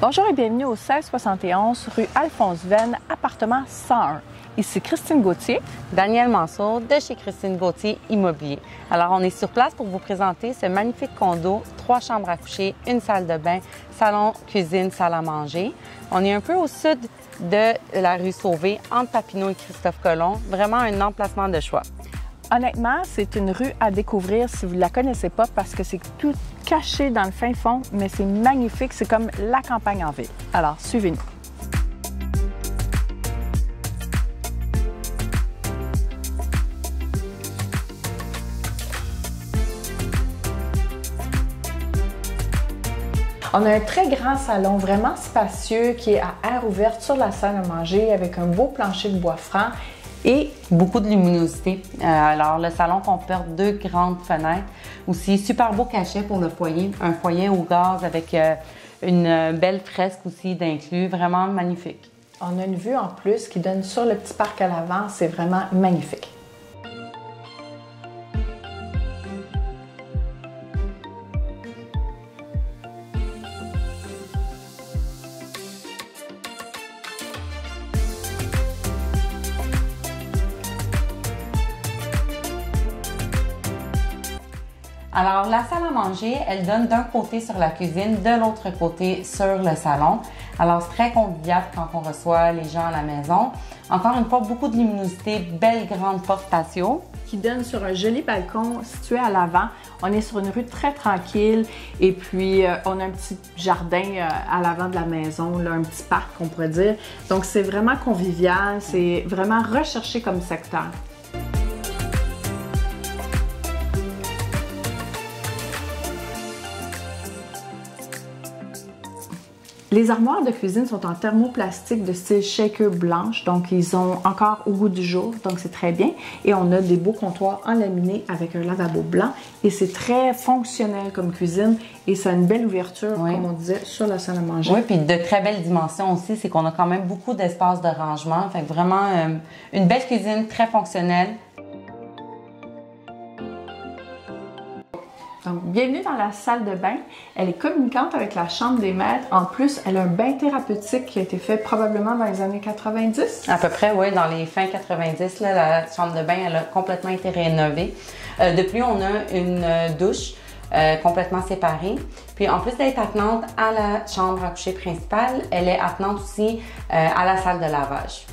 Bonjour et bienvenue au 1671 rue Alphonse Venn, appartement 101. Ici Christine Gauthier. Daniel Mansour de chez Christine Gauthier Immobilier. Alors, on est sur place pour vous présenter ce magnifique condo, 3 chambres à coucher, une salle de bain, salon, cuisine, salle à manger. On est un peu au sud de la rue Sauvé, entre Papineau et Christophe Colomb. Vraiment un emplacement de choix. Honnêtement, c'est une rue à découvrir si vous ne la connaissez pas parce que c'est tout caché dans le fin fond, mais c'est magnifique, c'est comme la campagne en ville. Alors, suivez-nous. On a un très grand salon, vraiment spacieux, qui est à air ouverte sur la salle à manger avec un beau plancher de bois franc. Et beaucoup de luminosité. Alors, le salon comporte 2 grandes fenêtres. Aussi, super beau cachet pour le foyer. Un foyer au gaz avec une belle fresque aussi d'inclus. Vraiment magnifique. On a une vue en plus qui donne sur le petit parc à l'avant. C'est vraiment magnifique. Alors, la salle à manger, elle donne d'un côté sur la cuisine, de l'autre côté sur le salon. Alors, c'est très convivial quand on reçoit les gens à la maison. Encore une fois, beaucoup de luminosité, belle grande porte patio. Qui donne sur un joli balcon situé à l'avant. On est sur une rue très tranquille et puis on a un petit jardin à l'avant de la maison, là, un petit parc on pourrait dire. Donc, c'est vraiment convivial, c'est vraiment recherché comme secteur. Les armoires de cuisine sont en thermoplastique de style shaker blanche, donc ils ont encore au goût du jour, donc c'est très bien. Et on a des beaux comptoirs en laminé avec un lavabo blanc et c'est très fonctionnel comme cuisine et ça a une belle ouverture, oui, comme on disait, sur la salle à manger. Oui, puis de très belles dimensions aussi, c'est qu'on a quand même beaucoup d'espace de rangement, fait que vraiment une belle cuisine très fonctionnelle. Donc, bienvenue dans la salle de bain. Elle est communicante avec la chambre des maîtres. En plus, elle a un bain thérapeutique qui a été fait probablement dans les années 90. À peu près, oui, dans les fins 90, là, la chambre de bain, elle a complètement été rénovée. De plus, on a une douche complètement séparée. Puis, en plus d'être attenante à la chambre à coucher principale, elle est attenante aussi à la salle de lavage.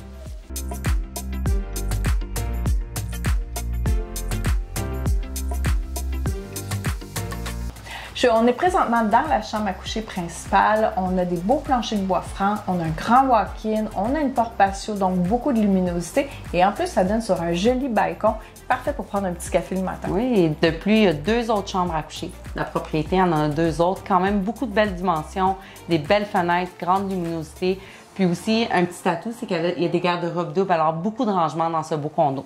On est présentement dans la chambre à coucher principale. On a des beaux planchers de bois franc, on a un grand walk-in, on a une porte patio, donc beaucoup de luminosité. Et en plus, ça donne sur un joli balcon, parfait pour prendre un petit café le matin. Oui, et de plus, il y a 2 autres chambres à coucher. La propriété en a 2 autres, quand même beaucoup de belles dimensions, des belles fenêtres, grande luminosité. Puis aussi, un petit atout, c'est qu'il y a des garde-robes doubles, alors beaucoup de rangements dans ce beau condo.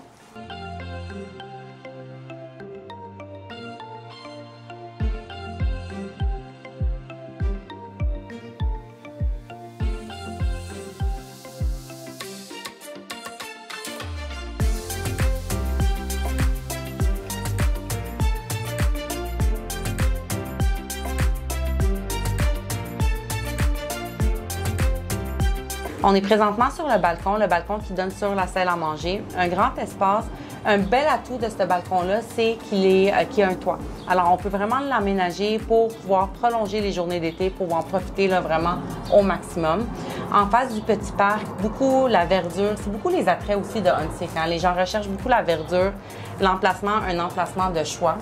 On est présentement sur le balcon qui donne sur la salle à manger. Un grand espace. Un bel atout de ce balcon-là, c'est qu'il y a un toit. Alors, on peut vraiment l'aménager pour pouvoir prolonger les journées d'été, pour en profiter là, vraiment au maximum. En face du petit parc, beaucoup la verdure, c'est beaucoup les attraits aussi de Huntsic. Hein? Les gens recherchent beaucoup la verdure, l'emplacement, un emplacement de choix.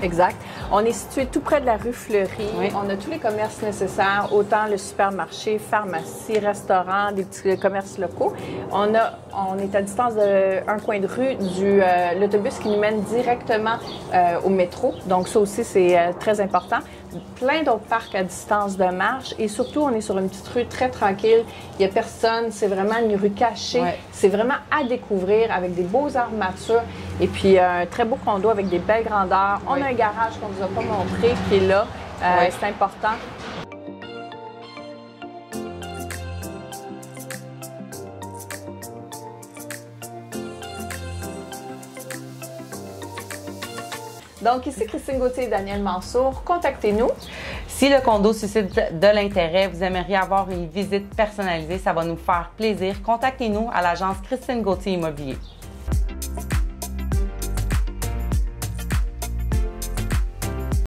Exact. On est situé tout près de la rue Fleury. Oui. On a tous les commerces nécessaires, autant le supermarché, pharmacie, restaurant, des petits commerces locaux. On est à distance d'un coin de rue de l'autobus qui nous mène directement au métro. Donc ça aussi, c'est très important. Plein d'autres parcs à distance de marche et surtout, on est sur une petite rue très tranquille. Il n'y a personne, c'est vraiment une rue cachée. Ouais. C'est vraiment à découvrir avec des beaux arbres matures et puis un très beau condo avec des belles grandeurs. On a un garage qu'on ne vous a pas montré qui est là. C'est important. Donc, ici Christine Gauthier et Daniel Mansour. Contactez-nous. Si le condo suscite de l'intérêt, vous aimeriez avoir une visite personnalisée, ça va nous faire plaisir. Contactez-nous à l'agence Christine Gauthier Immobilier.